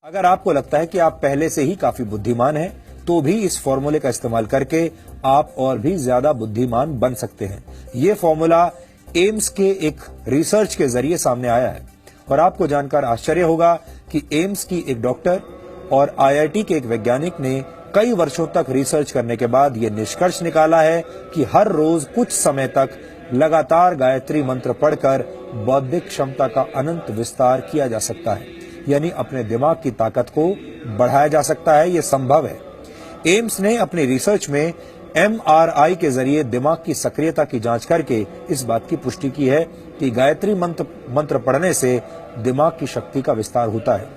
अगर आपको लगता है कि आप पहले से ही काफी बुद्धिमान हैं, तो भी इस फॉर्मूले का इस्तेमाल करके आप और भी ज्यादा बुद्धिमान बन सकते हैं। ये फॉर्मूला एम्स के एक रिसर्च के जरिए सामने आया है और आपको जानकर आश्चर्य होगा कि एम्स की एक डॉक्टर और आईआईटी के एक वैज्ञानिक ने कई वर्षों तक रिसर्च करने के बाद ये निष्कर्ष निकाला है कि हर रोज कुछ समय तक लगातार गायत्री मंत्र पढ़कर बौद्धिक क्षमता का अनंत विस्तार किया जा सकता है, यानी अपने दिमाग की ताकत को बढ़ाया जा सकता है। ये संभव है। एम्स ने अपनी रिसर्च में एमआरआई के जरिए दिमाग की सक्रियता की जांच करके इस बात की पुष्टि की है कि गायत्री मंत्र पढ़ने से दिमाग की शक्ति का विस्तार होता है।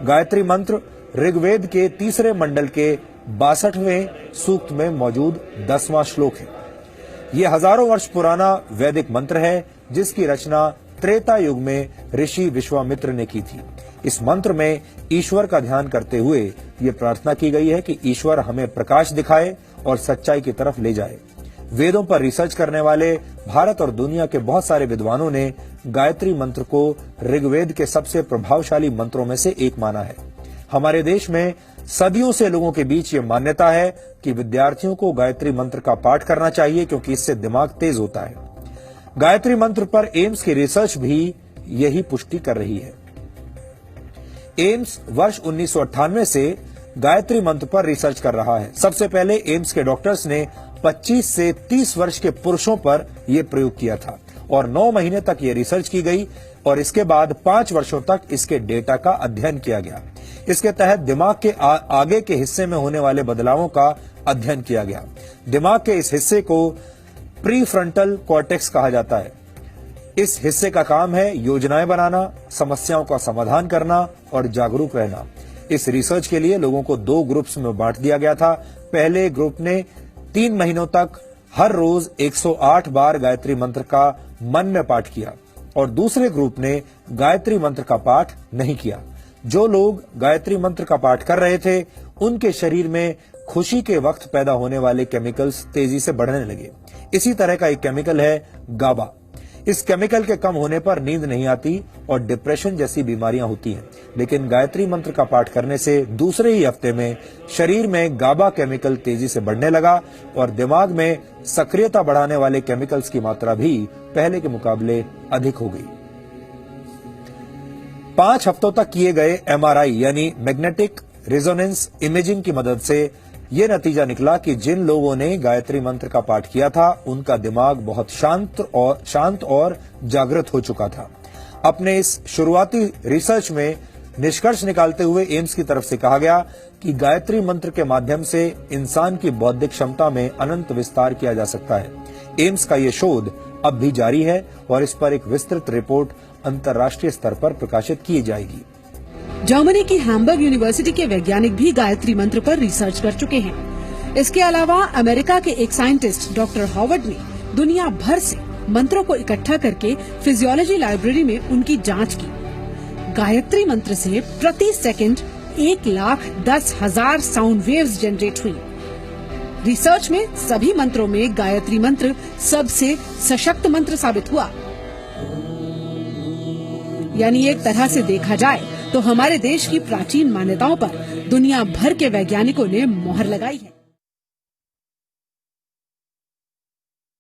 गायत्री मंत्र ऋग्वेद के 3 मंडल के 62वें सूक्त में मौजूद 10वां श्लोक है। ये हजारों वर्ष पुराना वैदिक मंत्र है, जिसकी रचना त्रेता युग में ऋषि विश्वामित्र ने की थी। इस मंत्र में ईश्वर का ध्यान करते हुए ये प्रार्थना की गई है कि ईश्वर हमें प्रकाश दिखाए और सच्चाई की तरफ ले जाए। वेदों पर रिसर्च करने वाले भारत और दुनिया के बहुत सारे विद्वानों ने गायत्री मंत्र को ऋग्वेद के सबसे प्रभावशाली मंत्रों में से एक माना है। हमारे देश में सदियों से लोगों के बीच ये मान्यता है कि विद्यार्थियों को गायत्री मंत्र का पाठ करना चाहिए, क्योंकि इससे दिमाग तेज होता है। गायत्री मंत्र पर एम्स की रिसर्च भी यही पुष्टि कर रही है। एम्स वर्ष 1998 से गायत्री मंत्र पर रिसर्च कर रहा है। सबसे पहले एम्स के डॉक्टर्स ने 25 से 30 वर्ष के पुरुषों पर यह प्रयोग किया था और 9 महीने तक ये रिसर्च की गई और इसके बाद 5 वर्षों तक इसके डेटा का अध्ययन किया गया। इसके तहत दिमाग के आगे के हिस्से में होने वाले बदलावों का अध्ययन किया गया। दिमाग के इस हिस्से को प्रीफ्रंटल कॉर्टेक्स कहा जाता है। इस हिस्से का काम है योजनाएं बनाना, समस्याओं का समाधान करना और जागरूक रहना। इस रिसर्च के लिए लोगों को 2 ग्रुप्स में बांट दिया गया था। पहले ग्रुप ने 3 महीनों तक हर रोज 108 बार गायत्री मंत्र का मन में पाठ किया और दूसरे ग्रुप ने गायत्री मंत्र का पाठ नहीं किया। जो लोग गायत्री मंत्र का पाठ कर रहे थे, उनके शरीर में खुशी के वक्त पैदा होने वाले केमिकल्स तेजी से बढ़ने लगे। इसी तरह का एक केमिकल है गाबा। इस केमिकल के कम होने पर नींद नहीं आती और डिप्रेशन जैसी बीमारियां होती हैं। लेकिन गायत्री मंत्र का पाठ करने से दूसरे ही हफ्ते में शरीर में गाबा केमिकल तेजी से बढ़ने लगा और दिमाग में सक्रियता बढ़ाने वाले केमिकल्स की मात्रा भी पहले के मुकाबले अधिक हो गई। 5 हफ्तों तक किए गए एमआरआई यानी मैग्नेटिक रेजोनेंस इमेजिंग की मदद से ये नतीजा निकला कि जिन लोगों ने गायत्री मंत्र का पाठ किया था, उनका दिमाग बहुत शांत और जागृत हो चुका था। अपने इस शुरुआती रिसर्च में निष्कर्ष निकालते हुए एम्स की तरफ से कहा गया कि गायत्री मंत्र के माध्यम से इंसान की बौद्धिक क्षमता में अनंत विस्तार किया जा सकता है। एम्स का ये शोध अब भी जारी है और इस पर एक विस्तृत रिपोर्ट अंतर्राष्ट्रीय स्तर पर प्रकाशित की जाएगी। जर्मनी की हैम्बर्ग यूनिवर्सिटी के वैज्ञानिक भी गायत्री मंत्र पर रिसर्च कर चुके हैं। इसके अलावा अमेरिका के एक साइंटिस्ट डॉक्टर हॉवर्ड ने दुनिया भर से मंत्रों को इकट्ठा करके फिजियोलॉजी लाइब्रेरी में उनकी जांच की। गायत्री मंत्र से प्रति सेकंड 1,10,000 साउंड वेव्स जनरेट हुई। रिसर्च में सभी मंत्रों में गायत्री मंत्र सबसे सशक्त मंत्र साबित हुआ। यानी एक तरह से देखा जाए तो हमारे देश की प्राचीन मान्यताओं पर दुनिया भर के वैज्ञानिकों ने मोहर लगाई है।